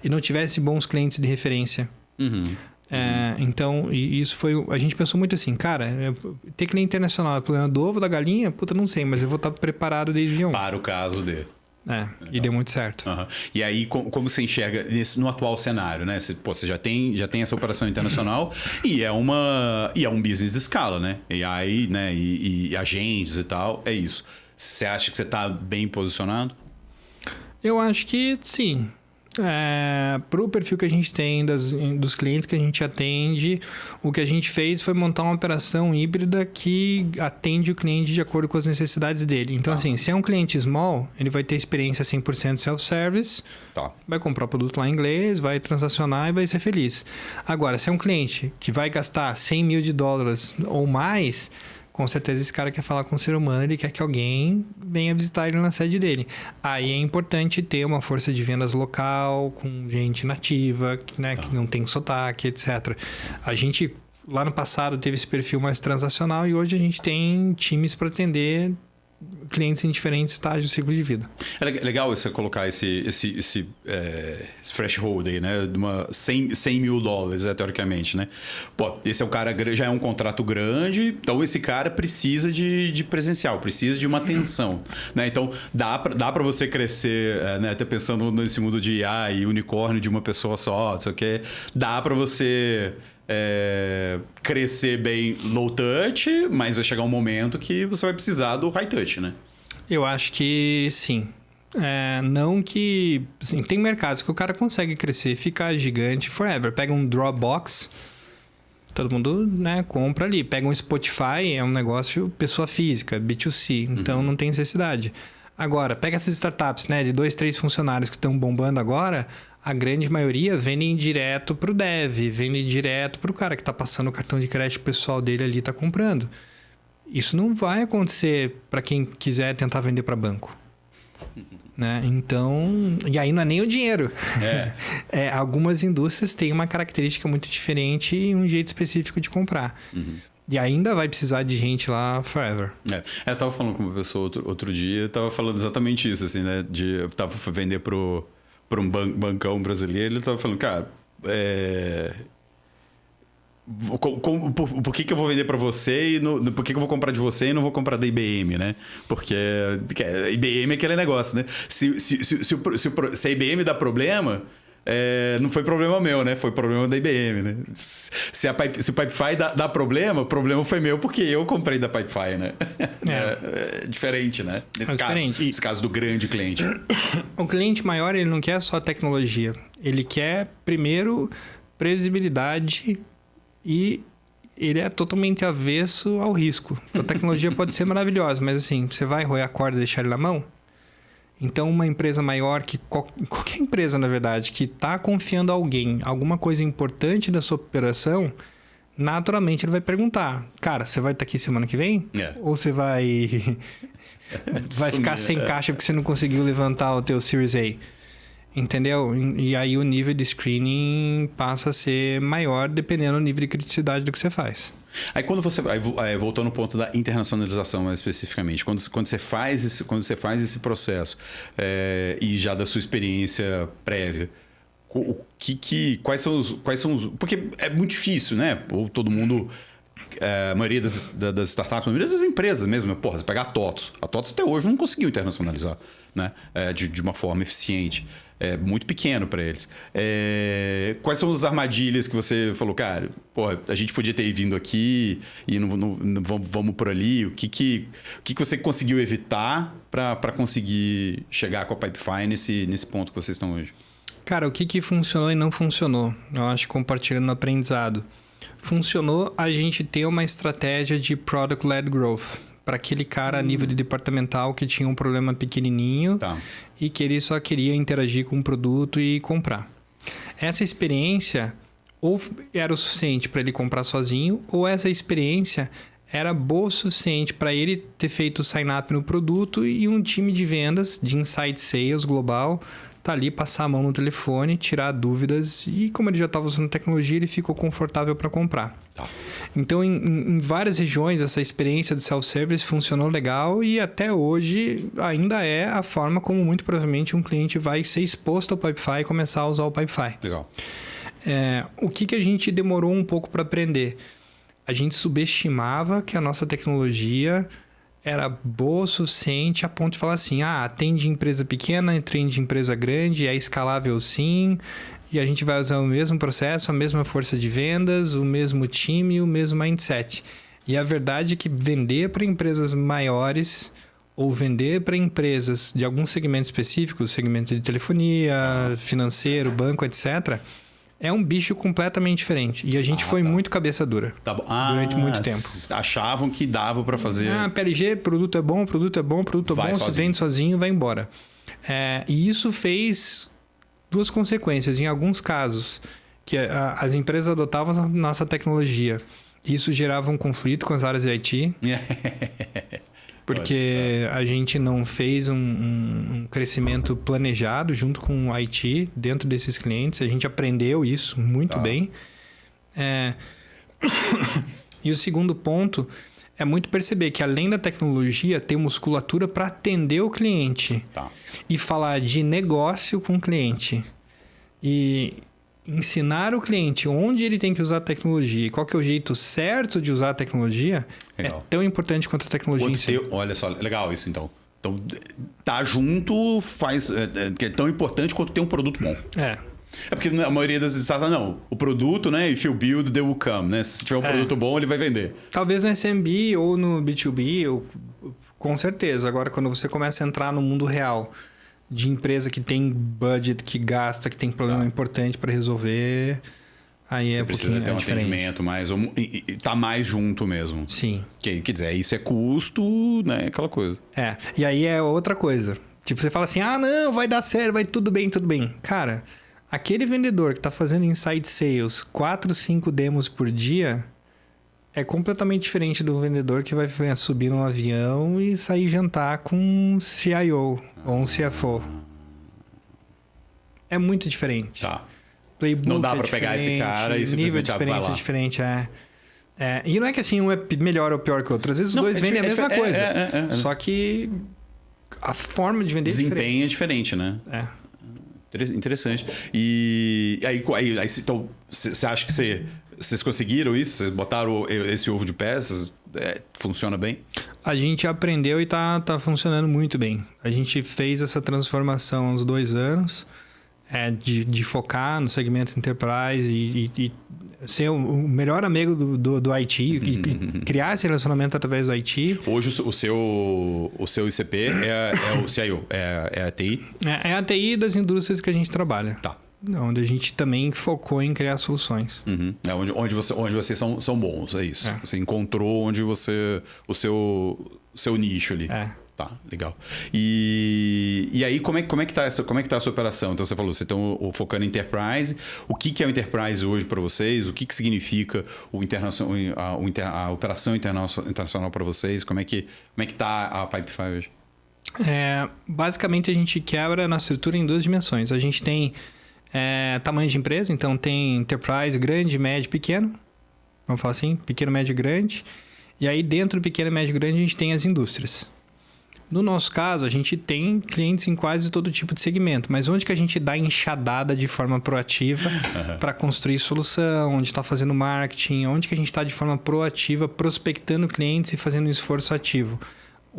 e não tivesse bons clientes de referência. Então, isso foi... A gente pensou muito assim, cara, ter cliente internacional é problema do ovo, da galinha? Não sei, mas eu vou estar preparado desde o dia 1. Para o caso de... E deu muito certo. E aí, como você enxerga no atual cenário, né? Você já tem essa operação internacional e é um business de escala, né? AI, né? E agentes e tal, é isso. Você acha que você está bem posicionado? Eu acho que sim. Para o perfil que a gente tem dos clientes que a gente atende, o que a gente fez foi montar uma operação híbrida que atende o cliente de acordo com as necessidades dele. Então, assim, se é um cliente small, ele vai ter experiência 100% self-service, vai comprar o produto lá em inglês, vai transacionar e vai ser feliz. Agora, se é um cliente que vai gastar $100 mil ou mais, com certeza esse cara quer falar com o ser humano, ele quer que alguém venha visitar ele na sede dele. Aí é importante ter uma força de vendas local, com gente nativa, né, que não tem sotaque, etc. A gente, lá no passado, teve esse perfil mais transacional e hoje a gente tem times para atender clientes em diferentes estágios do ciclo de vida. É legal você colocar esse threshold aí, né? De uma $100 mil, teoricamente, né? Pô, esse é o cara, já é um contrato grande, então esse cara precisa de presencial, precisa de uma atenção, né? Então, dá pra você crescer, né? Até pensando nesse mundo de IA e unicórnio de uma pessoa só, não sei o quê. Dá pra você... crescer bem low touch, mas vai chegar um momento que você vai precisar do high touch, né? Eu acho que sim. Não que... Assim, tem mercados que o cara consegue crescer, ficar gigante forever. Pega um Dropbox, todo mundo, né, compra ali. Pega um Spotify, é um negócio pessoa física, B2C. Então, não tem necessidade. Agora, pega essas startups, né, de 2, 3 funcionários que estão bombando agora... A grande maioria vendem direto para o dev, vendem direto para o cara que está passando o cartão de crédito pessoal dele ali e está comprando. Isso não vai acontecer para quem quiser tentar vender para banco. Né? Então, e aí não é nem o dinheiro. Algumas indústrias têm uma característica muito diferente e um jeito específico de comprar. E ainda vai precisar de gente lá forever. Eu estava falando com uma pessoa outro dia, estava falando exatamente isso, assim, né? Eu estava vender para um bancão brasileiro, ele estava falando, cara, por que eu vou vender para você e por que eu vou comprar de você e não vou comprar da IBM, né? Porque a IBM é aquele negócio, né? Se a IBM dá problema, não foi problema meu, né? Foi problema da IBM, né? Se o Pipefy dá problema, o problema foi meu porque eu comprei da Pipefy, né? É diferente, né? Nesse caso do grande cliente. O cliente maior, ele não quer só tecnologia. Ele quer, primeiro, previsibilidade e ele é totalmente avesso ao risco. A tecnologia pode ser maravilhosa, mas assim, você vai roer a corda e deixar ele na mão? Então, uma empresa maior, qualquer empresa, na verdade, que está confiando a alguém alguma coisa importante da sua operação, naturalmente ele vai perguntar, cara, você vai estar aqui semana que vem? Ou você vai ficar sem caixa porque você não conseguiu levantar o teu Series A? Entendeu? E aí o nível de screening passa a ser maior dependendo do nível de criticidade do que você faz. Aí quando você... voltando ao ponto da internacionalização mais especificamente, quando você faz esse processo e já da sua experiência prévia, quais são os... Porque é muito difícil, né? Ou todo mundo... A maioria das startups, a maioria das empresas mesmo, você pegar a TOTOS. A TOTOS até hoje não conseguiu internacionalizar, né? De uma forma eficiente. É muito pequeno para eles. Quais são as armadilhas que você falou, cara, a gente podia ter vindo aqui e não vamos por ali? O que você conseguiu evitar para conseguir chegar com a Pipefy nesse ponto que vocês estão hoje? Cara, o que funcionou e não funcionou? Eu acho que compartilhando no aprendizado. Funcionou a gente ter uma estratégia de Product-Led Growth. Para aquele cara a nível de departamental que tinha um problema pequenininho e que ele só queria interagir com o produto e comprar. Essa experiência ou era o suficiente para ele comprar sozinho, ou essa experiência era boa o suficiente para ele ter feito o sign-up no produto e um time de vendas, de inside sales global, tá ali, passar a mão no telefone, tirar dúvidas e como ele já estava usando tecnologia, ele ficou confortável para comprar. Então, em várias regiões, essa experiência do self-service funcionou legal e até hoje ainda é a forma como muito provavelmente um cliente vai ser exposto ao Pipefy e começar a usar o Pipefy. Legal. O que a gente demorou um pouco para aprender? A gente subestimava que a nossa tecnologia era boa o suficiente a ponto de falar assim, atende empresa pequena, atende empresa grande, é escalável sim, e a gente vai usar o mesmo processo, a mesma força de vendas, o mesmo time, o mesmo mindset. E a verdade é que vender para empresas maiores ou vender para empresas de algum segmento específico, segmento de telefonia, financeiro, banco, etc., é um bicho completamente diferente. E a gente foi muito cabeça dura durante muito tempo. Achavam que dava para fazer... PLG, produto é bom, se vende sozinho, vai embora. E isso fez duas consequências. Em alguns casos, que as empresas adotavam a nossa tecnologia. Isso gerava um conflito com as áreas de IT. Porque a gente não fez um crescimento planejado junto com o IT dentro desses clientes. A gente aprendeu isso muito bem. E o segundo ponto é muito perceber que além da tecnologia, tem musculatura para atender o cliente. Tá. E falar de negócio com o cliente. E ensinar o cliente onde ele tem que usar a tecnologia e qual que é o jeito certo de usar a tecnologia Legal. é tão importante quanto a tecnologia em si. Olha só, legal isso então. Então, tá junto que é tão importante quanto ter um produto bom. É. É porque a maioria das startups, não. O produto, né? If you build, they will come, né? Se tiver um produto bom, ele vai vender. Talvez no SMB ou no B2B, com certeza. Agora, quando você começa a entrar no mundo real de empresa que tem budget, que gasta, que tem problema importante para resolver, aí Você é um precisa pouquinho ter um diferente. atendimento mais... E tá mais junto mesmo. Sim. Quer dizer, isso é custo, né? Aquela coisa. É. E aí é outra coisa. Tipo, você fala assim, não, vai dar certo, vai tudo bem, tudo bem. Cara, aquele vendedor que tá fazendo inside sales 4, 5 demos por dia é completamente diferente do vendedor que vai subir num avião e sair jantar com um CIO ou um CFO. É muito diferente. Tá. Playbook Não dá pra pegar esse cara e nível de simplesmente vai experiência lá. é diferente, e não é que assim um é melhor ou pior que o outro. Às vezes os dois vendem a mesma coisa. Só que a forma de vender é diferente. Desempenho é diferente, né? É. Interessante. E aí então, você acha que vocês conseguiram isso? Vocês botaram esse ovo de peças? Funciona bem? A gente aprendeu e tá funcionando muito bem. A gente fez essa transformação há uns 2 anos de focar no segmento enterprise e ser o melhor amigo do IT e criar esse relacionamento através do IT. Hoje o seu ICP é o CIO, é a TI? É a TI das indústrias que a gente trabalha. Tá. Onde a gente também focou em criar soluções. Uhum. Onde vocês são bons, é isso. Você encontrou onde o seu nicho ali. Tá, legal. E aí, como é que tá a sua operação? Então, você falou, vocês estão focando em Enterprise. O que é o Enterprise hoje para vocês? O que significa a operação internacional para vocês? Como é que tá a Pipefy hoje? Basicamente, a gente quebra a nossa estrutura em 2 dimensões. A gente tem tamanho de empresa, então tem Enterprise grande, médio, pequeno. Vamos falar assim, pequeno, médio e grande. E aí, dentro do pequeno, médio e grande, a gente tem as indústrias. No nosso caso, a gente tem clientes em quase todo tipo de segmento, mas onde que a gente dá enxadada de forma proativa para construir solução, onde está fazendo marketing, onde que a gente está de forma proativa prospectando clientes e fazendo um esforço ativo.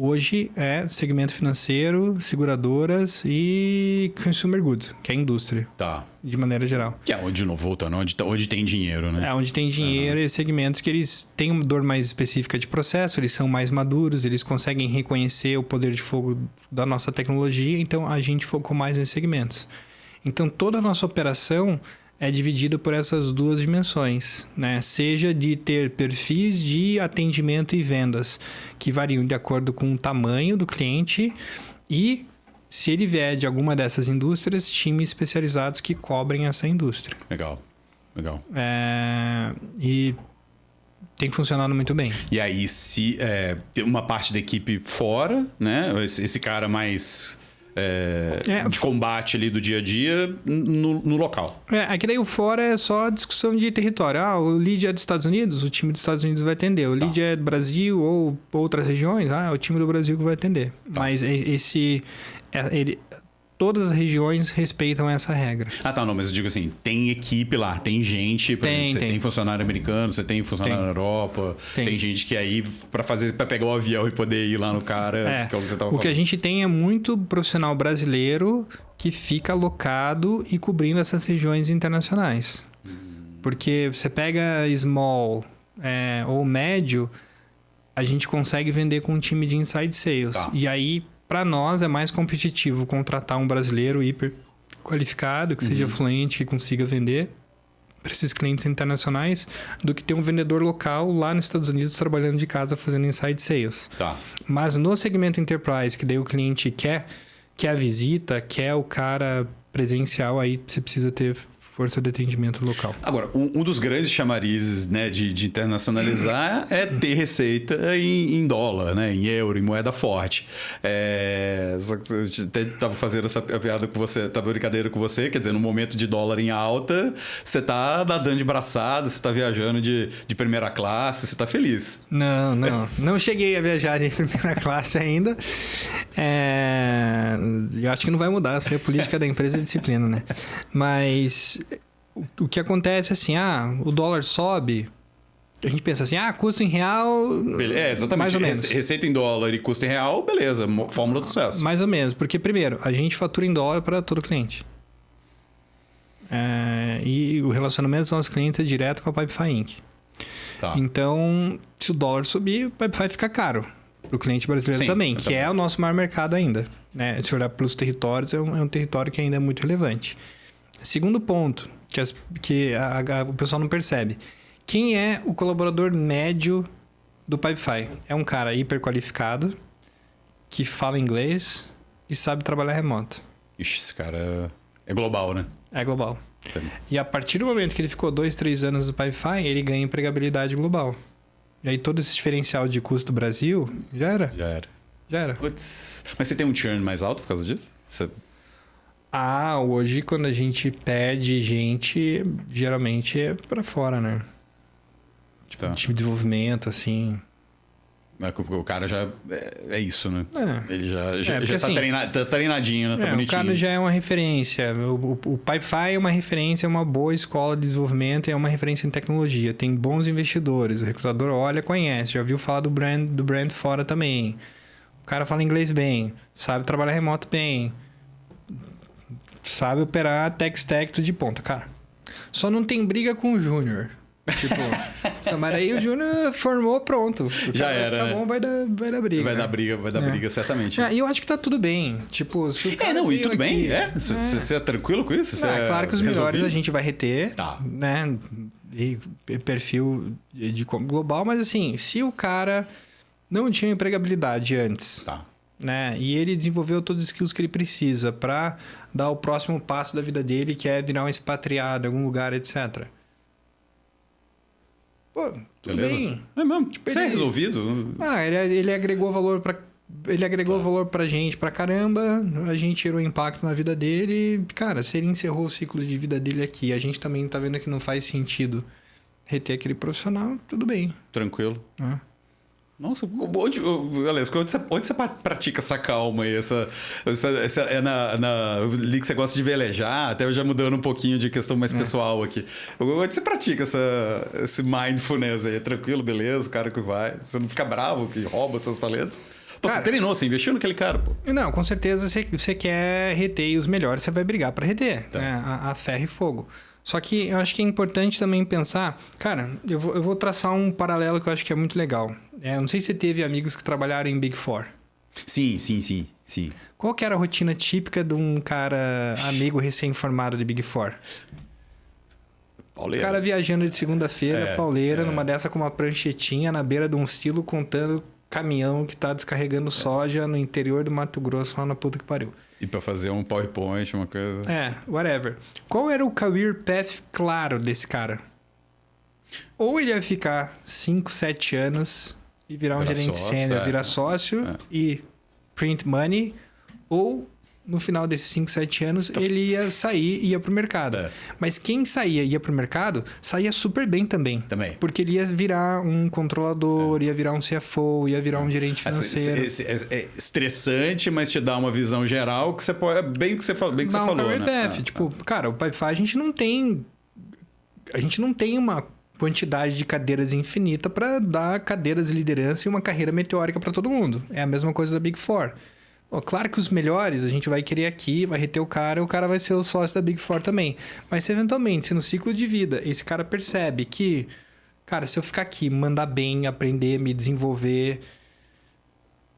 Hoje é segmento financeiro, seguradoras e consumer goods, que é a indústria. Tá. De maneira geral. Que é onde, de novo, voltando, onde tem dinheiro, né? Onde tem dinheiro e segmentos que eles têm uma dor mais específica de processo, eles são mais maduros, eles conseguem reconhecer o poder de fogo da nossa tecnologia, então a gente focou mais nesses segmentos. Então toda a nossa operação é dividida por essas 2 dimensões, né? Seja de ter perfis de atendimento e vendas que variam de acordo com o tamanho do cliente e, se ele vier de alguma dessas indústrias, times especializados que cobrem essa indústria. Legal. E tem funcionado muito bem. E aí, se tem uma parte da equipe fora, né? Esse cara mais... de combate ali do dia a dia no local. Aqui daí o fora é só discussão de território. O lead é dos Estados Unidos, o time dos Estados Unidos vai atender. O lead é do Brasil ou outras regiões, o time do Brasil que vai atender. Tá. Mas todas as regiões respeitam essa regra. Não, mas eu digo assim, tem equipe lá, tem gente, por exemplo, você tem funcionário americano, você tem funcionário na Europa, tem gente que aí para pegar o avião e poder ir lá no cara, que é o que você estava falando. O que a gente tem é muito profissional brasileiro que fica alocado e cobrindo essas regiões internacionais. Porque você pega small ou médio, a gente consegue vender com um time de inside sales. Tá. E aí, para nós, é mais competitivo contratar um brasileiro hiper qualificado, que seja fluente, que consiga vender para esses clientes internacionais, do que ter um vendedor local lá nos Estados Unidos trabalhando de casa fazendo inside sales. Tá. Mas no segmento enterprise, que daí o cliente quer a visita, quer o cara presencial, aí você precisa ter força de atendimento local. Agora, um dos grandes chamarizes, né, de internacionalizar é ter receita em dólar, né, em euro, em moeda forte. Só que eu até estava fazendo essa piada com você, estava brincadeira com você, quer dizer, no momento de dólar em alta, você está nadando de braçada, você está viajando de primeira classe, você está feliz. Não cheguei a viajar de primeira classe ainda. Eu acho que não vai mudar, essa é a política da empresa e disciplina, né? Mas o que acontece é assim, o dólar sobe, a gente pensa assim, custo em real, exatamente. mais ou menos. Receita em dólar e custo em real, beleza, fórmula do sucesso. Mais ou menos, porque primeiro, a gente fatura em dólar para todo cliente. E o relacionamento dos nossos clientes é direto com a Pipefy Inc. Tá. Então, se o dólar subir, o Pipefy fica caro. Para o cliente brasileiro também, que é o nosso maior mercado ainda. Né? Se olhar pelos territórios, é um território que ainda é muito relevante. Segundo ponto, que o pessoal não percebe. Quem é o colaborador médio do Pipefy? É um cara hiperqualificado, que fala inglês e sabe trabalhar remoto. Ixi, esse cara é global, né? É global. E a partir do momento que ele ficou 2, 3 anos no Pipefy, ele ganha empregabilidade global. E aí todo esse diferencial de custo do Brasil, já era. Putz. Mas você tem um churn mais alto por causa disso? Hoje quando a gente perde gente, geralmente é pra fora, né? Tipo, time de desenvolvimento, assim. O cara já é isso, né? Ele já porque, tá, assim, tá treinadinho, né? Tá bonitinho. O cara já é uma referência. O Pipefy é uma referência, é uma boa escola de desenvolvimento, é uma referência em tecnologia. Tem bons investidores. O recrutador olha, conhece. Já ouviu falar do brand fora também. O cara fala inglês bem. Sabe trabalhar remoto bem. Sabe operar tech stack tudo de ponta, cara. Só não tem briga com o júnior. Tipo, mas aí o Júnior formou, pronto. Já era. Vai ficar bom, vai dar briga. Vai dar briga, certamente. E eu acho que tá tudo bem. Tipo, se o cara e tudo aqui, bem? Você é tranquilo com isso? Claro que os melhores a gente vai reter. Tá. Né? E perfil de global, mas assim, se o cara não tinha empregabilidade antes, tá, né? E ele desenvolveu todos os skills que ele precisa para dar o próximo passo da vida dele, que é virar um expatriado em algum lugar, etc. Pô, tudo beleza? bem. É mesmo? Tipo, isso é resolvido? Ele agregou valor para ele agregou valor pra gente pra caramba, a gente tirou impacto na vida dele. Cara, se ele encerrou o ciclo de vida dele aqui, a gente também tá vendo que não faz sentido reter aquele profissional, tudo bem. Tranquilo. Nossa, onde você pratica essa calma aí? Essa é ali que você gosta de velejar, até eu já mudando um pouquinho de questão mais pessoal aqui. Onde você pratica esse mindfulness aí? É tranquilo, beleza, o cara que vai. Você não fica bravo, que rouba seus talentos? Pô, cara, você treinou, você investiu naquele cara, pô. Não, com certeza você quer reter e os melhores você vai brigar para reter. Tá. Né? A ferro e fogo. Só que eu acho que é importante também pensar... Cara, eu vou traçar um paralelo que eu acho que é muito legal. Eu não sei se você teve amigos que trabalharam em Big Four. Sim. Qual que era a rotina típica de um cara amigo recém-formado de Big Four? Pauleira. O cara viajando de segunda-feira, pauleira, numa dessa com uma pranchetinha na beira de um silo contando caminhão que tá descarregando soja no interior do Mato Grosso, lá na puta que pariu. E pra fazer um PowerPoint, uma coisa... Whatever. Qual era o career path claro desse cara? Ou ele ia ficar 5, 7 anos e virar um gerente sênior, virar sócio e print money, ou no final desses 5, 7 anos ele ia sair e ia pro mercado. Mas quem saía e ia pro mercado, saía super bem também. Porque ele ia virar um controlador, ia virar um CFO, ia virar um gerente financeiro. É estressante, mas te dá uma visão geral que você pode... Bem que você falou, né? Career path. Tipo, cara, o Pipefy a gente não tem uma quantidade de cadeiras infinita para dar cadeiras de liderança e uma carreira meteórica para todo mundo. É a mesma coisa da Big Four. Claro que os melhores a gente vai querer aqui, vai reter o cara vai ser o sócio da Big Four também. Mas se eventualmente, se no ciclo de vida, esse cara percebe que, cara, se eu ficar aqui, mandar bem, aprender, me desenvolver,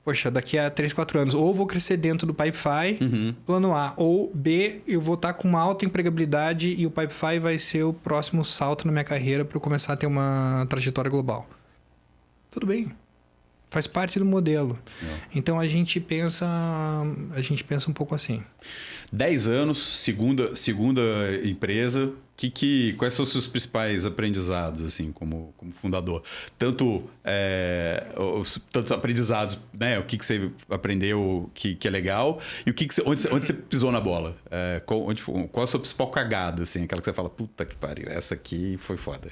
poxa, daqui a 3, 4 anos, ou vou crescer dentro do Pipefy, plano A, ou B, eu vou estar com uma alta empregabilidade e o Pipefy vai ser o próximo salto na minha carreira para eu começar a ter uma trajetória global. Tudo bem. Faz parte do modelo. Então a gente pensa um pouco assim. 10 anos, segunda empresa. Quais são os seus principais aprendizados, assim, como fundador? Tantos aprendizados, né? O que você aprendeu que é legal e onde você pisou na bola? Qual a sua principal cagada, assim? Aquela que você fala, puta que pariu, essa aqui foi foda.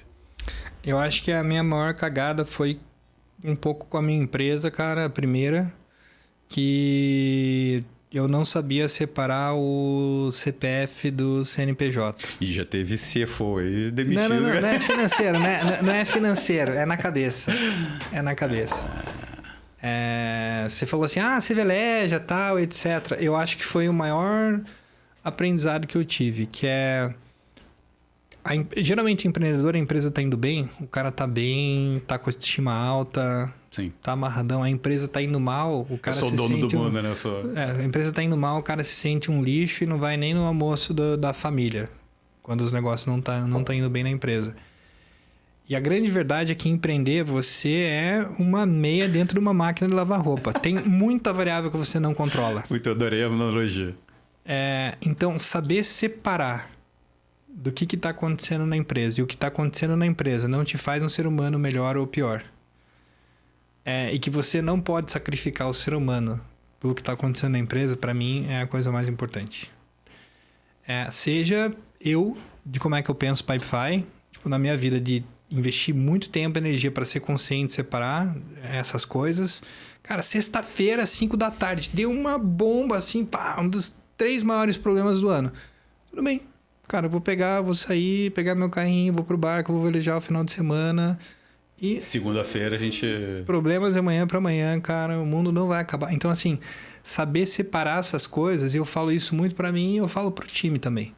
Eu acho que a minha maior cagada foi um pouco com a minha empresa, cara. A primeira, que eu não sabia separar o CPF do CNPJ. E já teve CFO aí demitido. Não é financeiro, né? Não é financeiro, é na cabeça. É na cabeça. Você falou assim, se veleja, tal, etc. Eu acho que foi o maior aprendizado que eu tive, que é... Geralmente, empreendedor, a empresa tá indo bem, o cara tá bem, tá com a autoestima alta... Sim. Tá amarradão, a empresa tá indo mal, o cara se sente... Eu sou o dono do mundo, né? A empresa tá indo mal, o cara se sente um lixo e não vai nem no almoço da família. Quando os negócios não tá indo bem na empresa. E a grande verdade é que empreender, você é uma meia dentro de uma máquina de lavar roupa. Tem muita variável que você não controla. Muito, adorei a analogia. Então, saber separar do que tá acontecendo na empresa e o que tá acontecendo na empresa não te faz um ser humano melhor ou pior. E que você não pode sacrificar o ser humano pelo que está acontecendo na empresa, para mim, é a coisa mais importante. Seja eu, de como é que eu penso Pipefy, na minha vida, de investir muito tempo e energia para ser consciente, separar essas coisas. Cara, sexta-feira, 5 da tarde, deu uma bomba, assim, um dos 3 maiores problemas do ano. Tudo bem. Cara, eu vou sair, pegar meu carrinho, vou pro barco, vou velejar o final de semana... E segunda-feira a gente... Problemas de amanhã para amanhã, cara. O mundo não vai acabar. Então, assim, saber separar essas coisas, eu falo isso muito para mim e eu falo pro time também.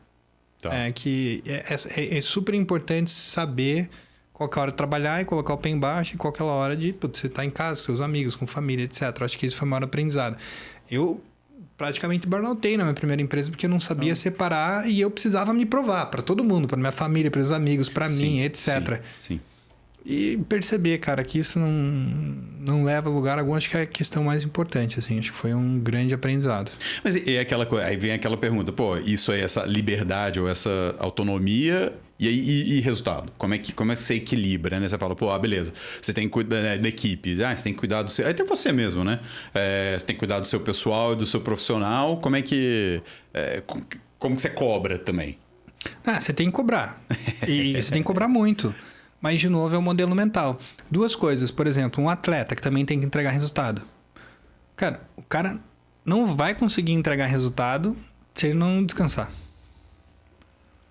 Tá. É super importante saber qual que é a hora de trabalhar e colocar o pé embaixo e qual que é a hora de você estar em casa com seus amigos, com família, etc. Acho que isso foi o maior aprendizado. Eu praticamente burnoutei na minha primeira empresa porque eu não sabia separar e eu precisava me provar para todo mundo, para minha família, para os amigos, para mim, etc. Sim. E perceber, cara, que isso não leva a lugar algum, acho que é a questão mais importante, assim. Acho que foi um grande aprendizado. Mas aí vem aquela pergunta, isso é essa liberdade ou essa autonomia e resultado? Como é que você equilibra, né? Você fala, beleza, você tem que cuidar da equipe, você tem que cuidar do seu... Até você mesmo, né? Você tem que cuidar do seu pessoal e do seu profissional. Como que você cobra também? Você tem que cobrar. E você tem que cobrar muito. Mas, de novo, é o modelo mental. 2 coisas. Por exemplo, um atleta que também tem que entregar resultado. Cara, o cara não vai conseguir entregar resultado se ele não descansar.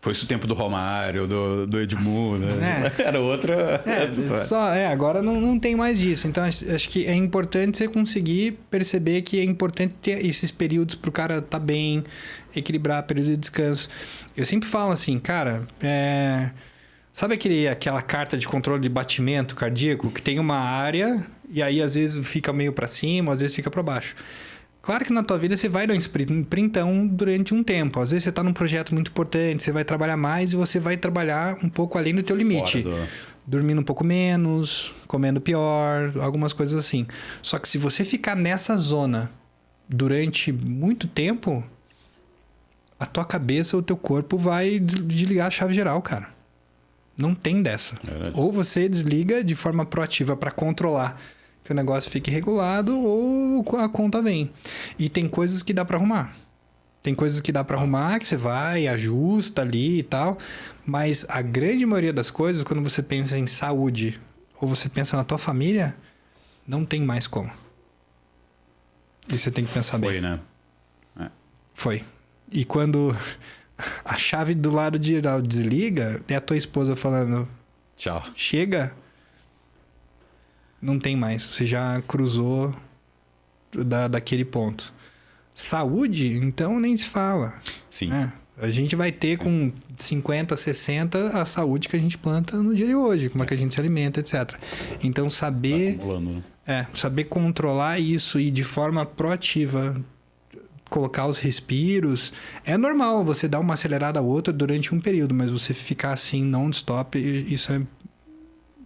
Foi isso o tempo do Romário, do Edmundo, né? Era outra história. Agora não tem mais disso. Então, acho que é importante você conseguir perceber que é importante ter esses períodos para o cara estar bem, equilibrar período de descanso. Eu sempre falo assim, cara... Sabe aquela carta de controle de batimento cardíaco que tem uma área e aí às vezes fica meio para cima, às vezes fica para baixo? Claro que na tua vida você vai dar um sprintão durante um tempo. Às vezes você está num projeto muito importante, você vai trabalhar mais e você vai trabalhar um pouco além do teu limite. Dormindo um pouco menos, comendo pior, algumas coisas assim. Só que se você ficar nessa zona durante muito tempo, a tua cabeça, o teu corpo vai desligar a chave geral, cara. Não tem dessa. Ou você desliga de forma proativa para controlar que o negócio fique regulado ou a conta vem. E tem coisas que dá para arrumar. Tem coisas que dá para arrumar, que você vai, ajusta ali e tal. Mas a grande maioria das coisas, quando você pensa em saúde ou você pensa na tua família, não tem mais como. E você tem que pensar bem. Foi, né? Foi. E quando... a chave do lado geral desliga, é a tua esposa falando... Tchau. Chega. Não tem mais. Você já cruzou daquele ponto. Saúde, então nem se fala. Sim. A gente vai ter com 50, 60 a saúde que a gente planta no dia de hoje. Como é que a gente se alimenta, etc. Então saber... Tá acumulando, né? Saber controlar isso e de forma proativa... colocar os respiros. É normal você dar uma acelerada a outra durante um período, mas você ficar assim non-stop, isso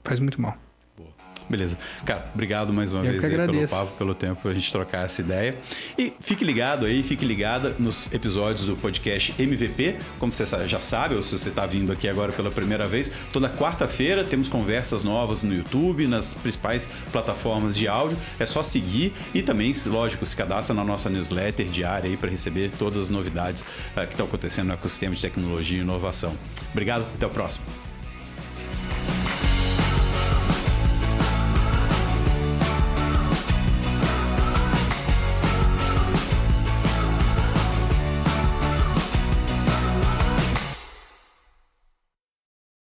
faz muito mal. Boa. Beleza. Cara, obrigado mais uma vez aí pelo papo, pelo tempo, pra gente trocar essa ideia. E fique ligado aí, fique ligada nos episódios do podcast MVP. Como você já sabe, ou se você está vindo aqui agora pela primeira vez, toda quarta-feira temos conversas novas no YouTube, nas principais plataformas de áudio. É só seguir e também, lógico, se cadastra na nossa newsletter diária aí para receber todas as novidades que estão acontecendo no ecossistema de tecnologia e inovação. Obrigado, até o próximo.